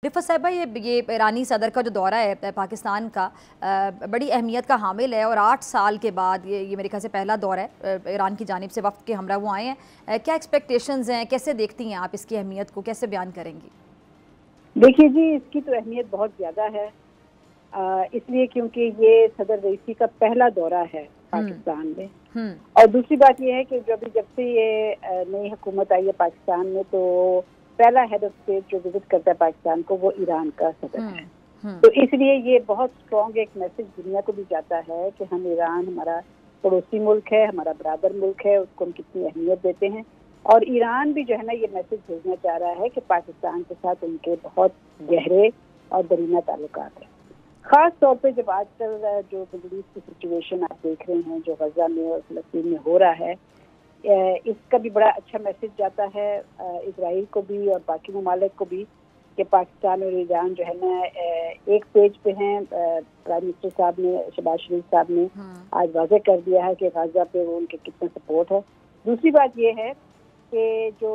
रिफ़त साहिबा, ये ईरानी सदर का जो दौरा है पाकिस्तान का बड़ी अहमियत का हामिल है और 8 साल के बाद ये मेरे ख्याल से पहला दौरा है ईरान की जानिब से वफ़द के हमरा वो आए हैं। क्या एक्सपेक्टेशंस हैं, कैसे देखती हैं आप इसकी अहमियत को, कैसे बयान करेंगी? देखिए जी, इसकी तो अहमियत बहुत ज़्यादा है, इसलिए क्योंकि ये सदर रईसी का पहला दौरा है पाकिस्तान में। और दूसरी बात ये है कि जब से ये नई हुकूमत आई है पाकिस्तान में, तो पहला हेड ऑफ स्टेट जो विजिट करता है पाकिस्तान को वो ईरान का सदर है। तो इसलिए ये बहुत स्ट्रॉन्ग एक मैसेज दुनिया को भी जाता है कि हम ईरान हमारा पड़ोसी मुल्क है, हमारा बराबर मुल्क है, उसको हम कितनी अहमियत देते हैं। और ईरान भी जो है ना ये मैसेज भेजना चाह रहा है कि पाकिस्तान के साथ उनके बहुत गहरे और दरीना ताल्लुकात हैं। ख़ास तौर पे जब आजकल जो मिडल ईस्ट की सिचुएशन आप देख रहे हैं जो गजा में और फ़लस्तीन में हो रहा है, इसका भी बड़ा अच्छा मैसेज जाता है इजराइल को भी और बाकी ममालिक को भी कि पाकिस्तान और ईरान जो है ना एक पेज पे हैं। प्राइम मिनिस्टर साहब ने, शहबाज शरीफ साहब ने आज वाज़ेह कर दिया है कि गजा पे वो उनके कितना सपोर्ट है। दूसरी बात ये है कि जो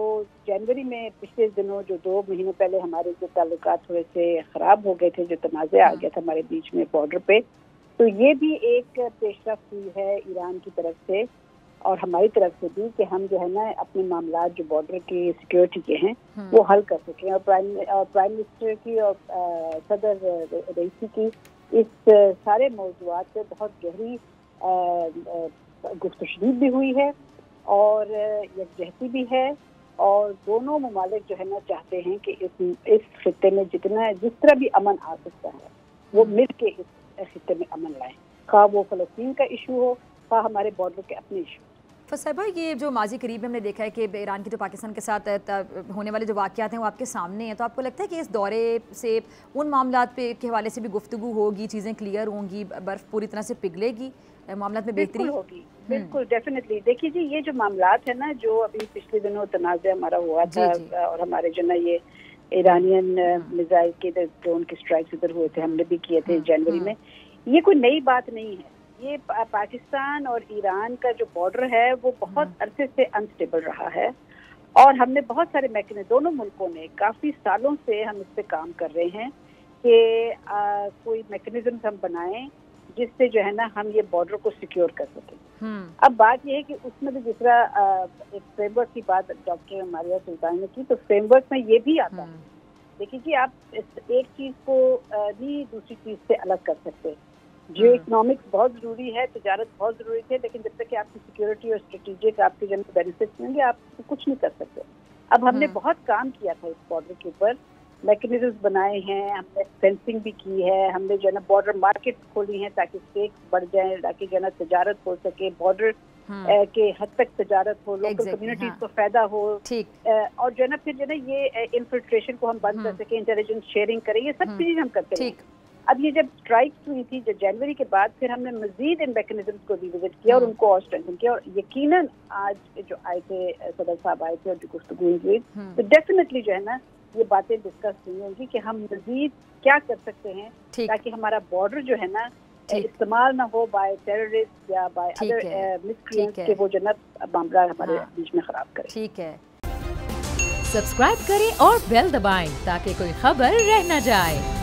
जनवरी में पिछले दिनों जो 2 महीने पहले हमारे जो ताल्लुकात थोड़े से ख़राब हो गए थे, जो तनाज़े आ गया था हमारे बीच में बॉर्डर पे, तो ये भी एक पेशरफ्त हुई है ईरान की तरफ से और हमारी तरफ से भी कि हम जो है ना अपने मामला जो बॉर्डर की सिक्योरिटी के हैं वो हल कर सकें। और प्राइम मिनिस्टर की और सदर रईसी की इस सारे मौज़ूआत पे बहुत गहरी गुफ्तगू भी हुई है और यकजहती भी है। और दोनों ममालिक जो है ना चाहते हैं कि इस खित्ते में जिस तरह भी अमन आ सकता है वो मिल के इस खित्ते में अमन लाएं, खा वो फ़लस्तीन का इशू हो, खा हमारे बॉर्डर के अपने इशू। साहिबा, ये जो माजी करीब में हमने देखा है कि ईरान की जो पाकिस्तान के साथ होने वाले जो वाक़यात हैं वो आपके सामने हैं, तो आपको लगता है कि इस दौरे से उन मामलात पे के हवाले से भी गुफ्तगू होगी, चीज़ें क्लियर होंगी, बर्फ़ पूरी तरह से पिघलेगी, मामलात में बेहतरी होगी? बिल्कुल, डेफिनेटली। देखिए जी, ये जो मामलात है ना जो अभी पिछले दिनों तनाज़ा हमारा हुआ था और हमारे जो ना ये ईरानियन मिसाइल के ड्रोन के स्ट्राइक्स इधर हुए थे, हमने भी किए थे जनवरी में, ये कोई नई बात नहीं है। ये पाकिस्तान और ईरान का जो बॉर्डर है वो बहुत अरसे से अनस्टेबल रहा है और हमने बहुत सारे मैकेनिज्म, दोनों मुल्कों ने काफ़ी सालों से हम इस पे काम कर रहे हैं कि कोई मैकेनिज्म हम बनाएं जिससे जो है ना हम ये बॉर्डर को सिक्योर कर सकें। अब बात ये है कि उसमें भी जिस तरह एक फ्रेमवर्क की बात डॉक्टर मारिया सुल्तान ने की, तो फ्रेमवर्क में ये भी आता है। देखिए कि आप एक चीज़ को भी दूसरी चीज़ से अलग कर सकते। जियो इकोनॉमिक्स बहुत ज़रूरी है, तजारत बहुत ज़रूरी है, लेकिन जब तक कि आपकी सिक्योरिटी और स्ट्रेटेजिक आपके जो बेनिफिट्स होंगे आप कुछ नहीं कर सकते। अब हमने बहुत काम किया था इस बॉर्डर के ऊपर, मैकेनिज्म बनाए हैं, हमने फेंसिंग भी की है, हमने जो है ना बॉर्डर मार्केट खोली हैं ताकि स्टेक्स बढ़ जाए, ताकि जो है ना तजारत हो सके, बॉर्डर के हद तक तजारत हो, लोकल कम्युनिटीज को फायदा हो, और जो है ना फिर जो है ना ये इन्फिल्ट्रेशन को हम बंद कर सके, इंटेलिजेंस शेयरिंग करें, ये सब चीज़ हम करते हैं। अब ये जब स्ट्राइक्स हुई थी जो जनवरी के बाद, फिर हमने मजीद इन मैकेनिज्म को रिविजिट किया और उनको और स्ट्रेंथन किया। और यकीनन आज जो आए थे सदर साहब आए थे और जो गुफ्तगू हुई, तो डेफिनेटली जो है ना ये बातें डिस्कस हुई होंगी कि हम मजीद क्या कर सकते हैं ताकि हमारा बॉर्डर जो है ना इस्तेमाल ना हो बाय टेररिस्ट या बाय अदर मिसक्रिएंट्स के वो जो ना मामला हमारे बीच में खराब करे। ठीक है, सब्सक्राइब करें और बेल दबाएं ताकि कोई खबर रह न जाए।